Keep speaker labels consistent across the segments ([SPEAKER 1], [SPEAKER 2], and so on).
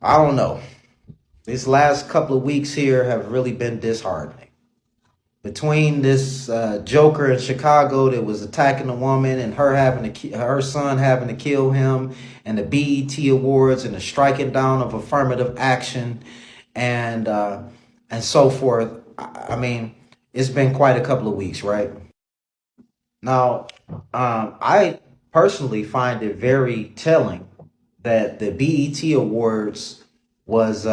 [SPEAKER 1] I don't know. These last couple of weeks here have really been disheartening. Between this Joker in Chicago that was attacking a woman and her son having to kill him, and the BET Awards and the striking down of affirmative action, and uh, and so forth. I mean, it's been quite a couple of weeks, right? Now, I personally find it very telling that the BET Awards was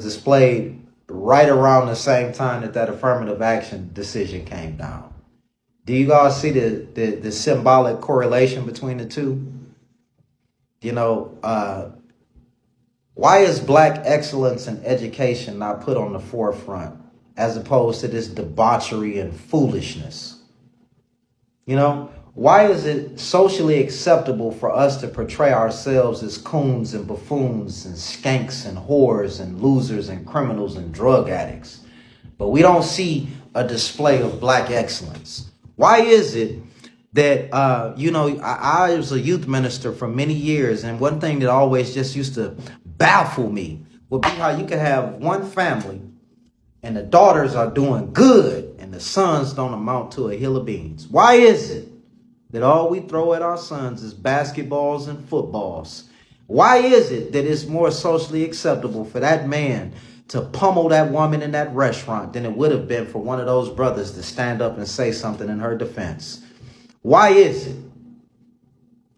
[SPEAKER 1] displayed right around the same time that affirmative action decision came down. Do you guys see the symbolic correlation between the two? You know, why is black excellence in education not put on the forefront as opposed to this debauchery and foolishness? You know, why is it socially acceptable for us to portray ourselves as coons and buffoons and skanks and whores and losers and criminals and drug addicts, but we don't see a display of black excellence? Why is it that, I was a youth minister for many years, and one thing that always just used to baffle me would be how you could have one family and the daughters are doing good and the sons don't amount to a hill of beans. Why is it that all we throw at our sons is basketballs and footballs? Why is it that it's more socially acceptable for that man to pummel that woman in that restaurant than it would have been for one of those brothers to stand up and say something in her defense? Why is it?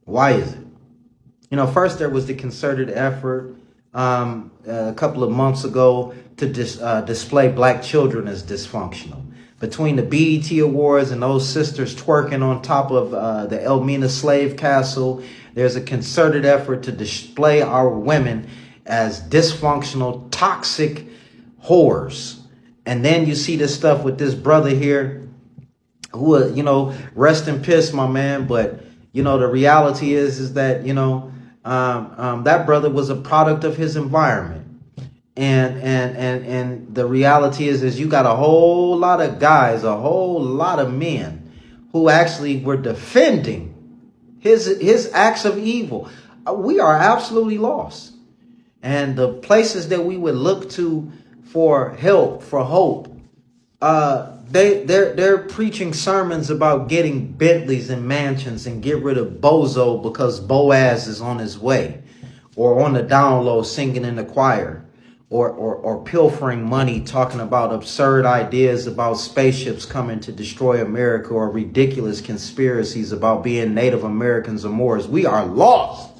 [SPEAKER 1] Why is it? First there was the concerted effort a couple of months ago to display black children as dysfunctional. Between the BET Awards and those sisters twerking on top of the Elmina slave castle, there's a concerted effort to display our women as dysfunctional, toxic whores. And then you see this stuff with this brother here who, rest in piss, my man. But, the reality is that, that brother was a product of his environment. And the reality is you got a whole lot of guys, a whole lot of men who actually were defending his acts of evil. We are absolutely lost. And the places that we would look to for help, for hope, they're preaching sermons about getting Bentleys and mansions and get rid of Bozo because Boaz is on his way, or on the down low singing in the choir, or pilfering money, talking about absurd ideas about spaceships coming to destroy America, or ridiculous conspiracies about being Native Americans or Moors. We are lost.